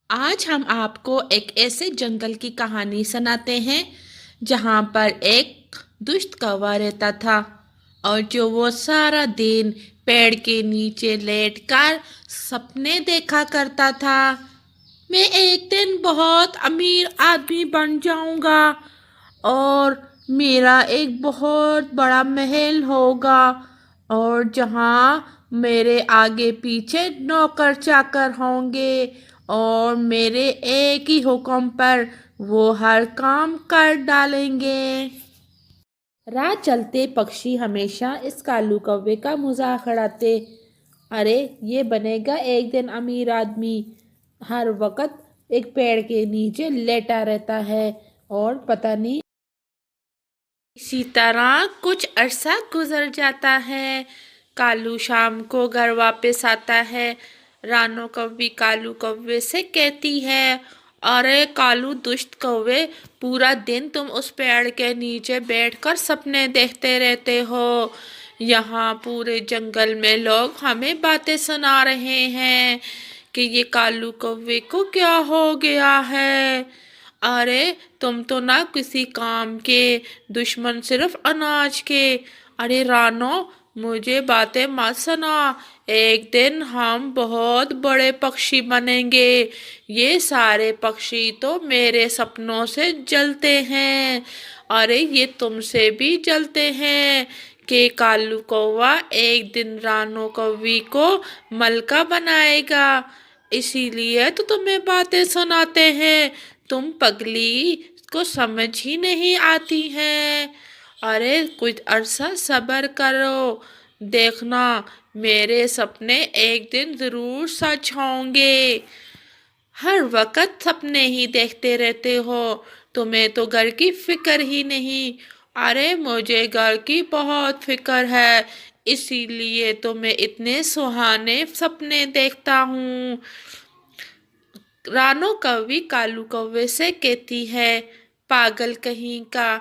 आज हम आपको एक ऐसे जंगल की कहानी सुनाते हैं जहाँ पर एक दुष्ट कौवा रहता था और जो वो सारा दिन पेड़ के नीचे लेटकर सपने देखा करता था। मैं एक दिन बहुत अमीर आदमी बन जाऊंगा और मेरा एक बहुत बड़ा महल होगा और जहाँ मेरे आगे पीछे नौकर चाकर होंगे और मेरे एक ही हुक्म पर वो हर काम कर डालेंगे। राह चलते पक्षी हमेशा इस कालू कौवे का मजाक उड़ाते। अरे ये बनेगा एक दिन अमीर आदमी, हर वक्त एक पेड़ के नीचे लेटा रहता है और पता नहीं। इसी तरह कुछ अरसा गुजर जाता है। कालू शाम को घर वापस आता है। रानो कौवी कालू कौवे से कहती है, अरे कालू दुष्ट कौवे, पूरा दिन तुम उस पेड़ के नीचे बैठकर सपने देखते रहते हो। यहाँ पूरे जंगल में लोग हमें बातें सुना रहे हैं कि ये कालू कौवे को क्या हो गया है। अरे तुम तो ना किसी काम के, दुश्मन सिर्फ अनाज के। अरे रानो, मुझे बातें मत सुना। एक दिन हम बहुत बड़े पक्षी बनेंगे। ये सारे पक्षी तो मेरे सपनों से जलते हैं। अरे ये तुमसे भी जलते हैं कि कालू कौवा एक दिन रानो कौवी को मलका बनाएगा। इसीलिए तो तुम्हें बातें सुनाते हैं। तुम पगली को समझ ही नहीं आती हैं। अरे कुछ अरसा सब्र करो, देखना मेरे सपने एक दिन जरूर सच होंगे। हर वक्त सपने ही देखते रहते हो, तुम्हें तो घर की फिक्र ही नहीं। अरे मुझे घर की बहुत फिक्र है, इसीलिए तो मैं इतने सुहाने सपने देखता हूँ। रानो कौवी कालू कौवे से कहती है, पागल कहीं का,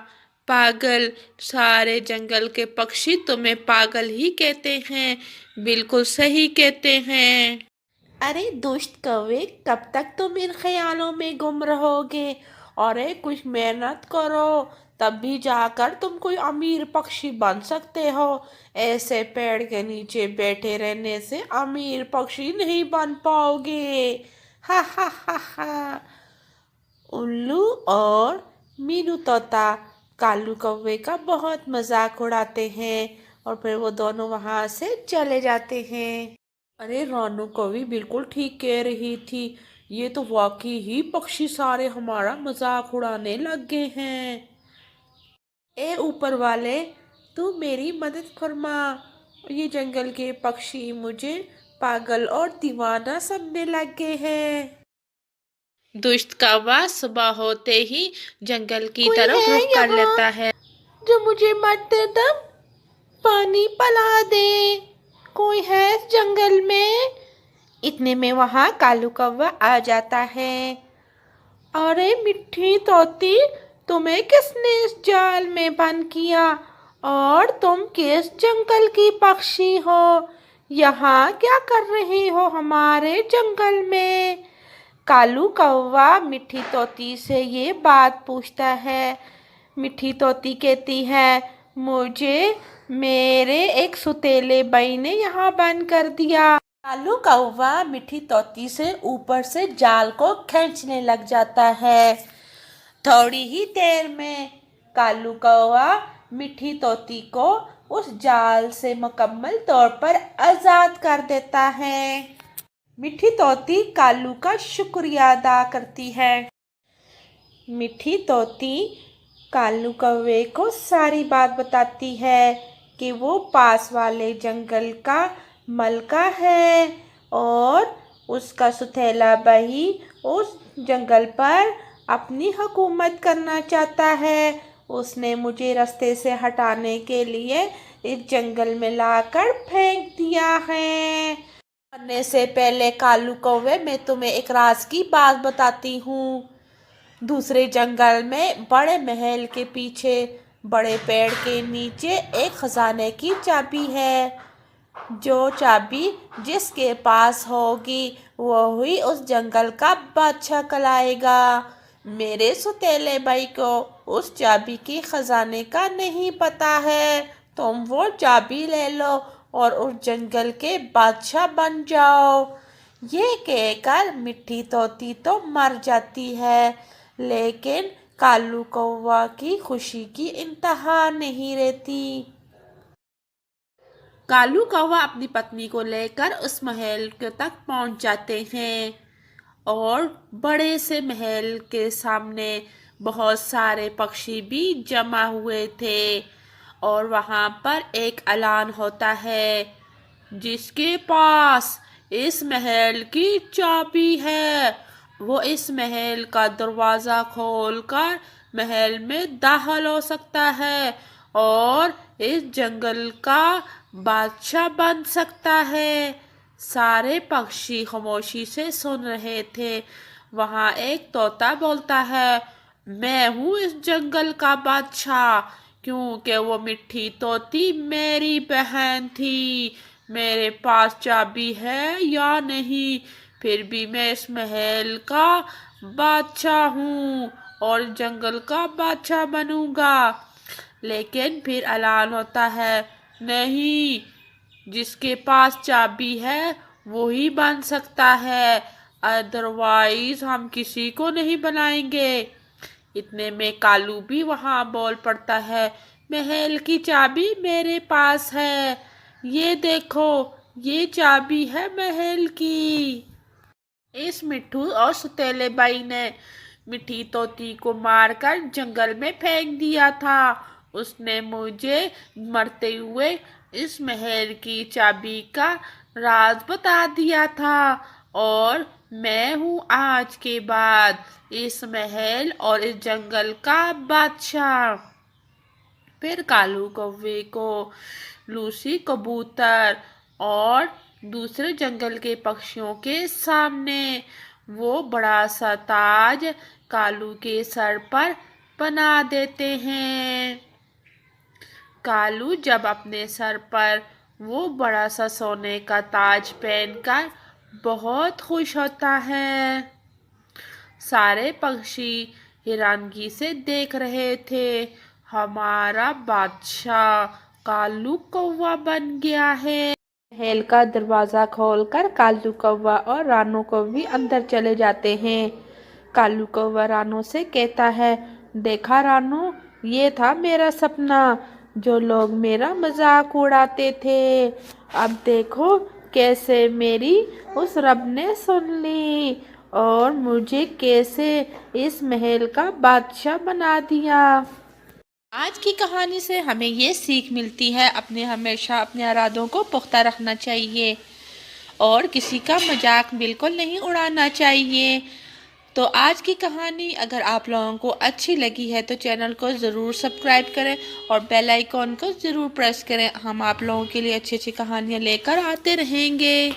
पागल। सारे जंगल के पक्षी तुम्हें पागल ही कहते हैं, बिल्कुल सही कहते हैं। अरे दुष्ट कौवे, कब तक तुम इन ख्यालों में गुम रहोगे? अरे कुछ मेहनत करो, तब भी जाकर तुम कोई अमीर पक्षी बन सकते हो। ऐसे पेड़ के नीचे बैठे रहने से अमीर पक्षी नहीं बन पाओगे। हा हा हा हा। उल्लू और मीनू तोता कालू कौवे का बहुत मजाक उड़ाते हैं और फिर वो दोनों वहां से चले जाते हैं। अरे रानू कवि बिल्कुल ठीक कह रही थी, ये तो वाकई ही पक्षी सारे हमारा मजाक उड़ाने लग गए हैं। ए ऊपर वाले, तू मेरी मदद फरमा। ये जंगल के पक्षी मुझे पागल और दीवाना समझने लग गए हैं। दुष्ट कौवा सुबह होते ही जंगल की तरफ रुख कर लेता है। जो मुझे मरते दम पानी पिला दे, कोई है इस जंगल में? इतने में वहां कालू कौवा आ जाता है। अरे मिठी तोती, तुम्हें किसने इस जाल में बंद किया और तुम किस जंगल की पक्षी हो? यहाँ क्या कर रही हो हमारे जंगल में? कालू कौवा मिठी तोती से ये बात पूछता है। मिठी तोती कहती है, मुझे मेरे एक सुतेले भाई ने यहाँ बंद कर दिया। कालू कौवा मिठी तोती से ऊपर से जाल को खींचने लग जाता है। थोड़ी ही देर में कालू कौवा मिठी तोती को उस जाल से मुकम्मल तौर पर आजाद कर देता है। मिठी तोती कालू का शुक्रिया अदा करती है। मिठी तोती कालू कौवे को सारी बात बताती है कि वो पास वाले जंगल का मलका है और उसका सुथेला भाई उस जंगल पर अपनी हुकूमत करना चाहता है। उसने मुझे रास्ते से हटाने के लिए इस जंगल में लाकर फेंक दिया है। मरने से पहले कालू कौवे, मैं तुम्हें एक राज की बात बताती हूँ। दूसरे जंगल में बड़े महल के पीछे बड़े पेड़ के नीचे एक खजाने की चाबी है। जो चाबी जिसके पास होगी वही उस जंगल का बादशाह कहलाएगा। मेरे सौतेले भाई को उस चाबी की खजाने का नहीं पता है। तुम वो चाबी ले लो और उस जंगल के बादशाह बन जाओ। ये कहकर मिट्टी तोती तो मर जाती है, लेकिन कालू कौवा की खुशी की इंतहा नहीं रहती। कालू कौवा अपनी पत्नी को लेकर उस महल के तक पहुंच जाते हैं और बड़े से महल के सामने बहुत सारे पक्षी भी जमा हुए थे और वहां पर एक ऐलान होता है, जिसके पास इस महल की चाबी है वो इस महल का दरवाज़ा खोलकर महल में दाखिल हो सकता है और इस जंगल का बादशाह बन सकता है। सारे पक्षी खामोशी से सुन रहे थे। वहाँ एक तोता बोलता है, मैं हूँ इस जंगल का बादशाह, क्योंकि वो मिट्टी तोती मेरी बहन थी। मेरे पास चाबी है या नहीं, फिर भी मैं इस महल का बादशाह हूँ और जंगल का बादशाह बनूंगा। लेकिन फिर ऐलान होता है, नहीं, जिसके पास चाबी है वही बन सकता है, अदरवाइज हम किसी को नहीं बनाएंगे। इतने में कालू भी वहां बोल पड़ता है, महल की चाबी मेरे पास है, ये देखो, ये चाबी है महल की। इस मिट्ठू और सौतेले बाई ने मिट्टी तोती को मारकर जंगल में फेंक दिया था। उसने मुझे मरते हुए इस महल की चाबी का राज बता दिया था और मैं हूँ आज के बाद इस महल और इस जंगल का बादशाह। फिर कालू कौवे को लूसी कबूतर और दूसरे जंगल के पक्षियों के सामने वो बड़ा सा ताज कालू के सर पर बना देते हैं। कालू जब अपने सर पर वो बड़ा सा सोने का ताज पहनकर बहुत खुश होता है। सारे पक्षी हैरानगी से देख रहे थे, हमारा बादशाह कालू कौवा बन गया है। महल का दरवाजा खोलकर कालू कौवा और रानू को भी अंदर चले जाते हैं। कालू कौवा रानू से कहता है, देखा रानू, ये था मेरा सपना, जो लोग मेरा मजाक उड़ाते थे, अब देखो कैसे मेरी उस रब ने सुन ली और मुझे कैसे इस महल का बादशाह बना दिया। आज की कहानी से हमें ये सीख मिलती है, हमेशा अपने इरादों को पुख्ता रखना चाहिए और किसी का मजाक बिल्कुल नहीं उड़ाना चाहिए। तो आज की कहानी अगर आप लोगों को अच्छी लगी है तो चैनल को ज़रूर सब्सक्राइब करें और बेल आइकॉन को ज़रूर प्रेस करें। हम आप लोगों के लिए अच्छी अच्छी कहानियाँ लेकर आते रहेंगे।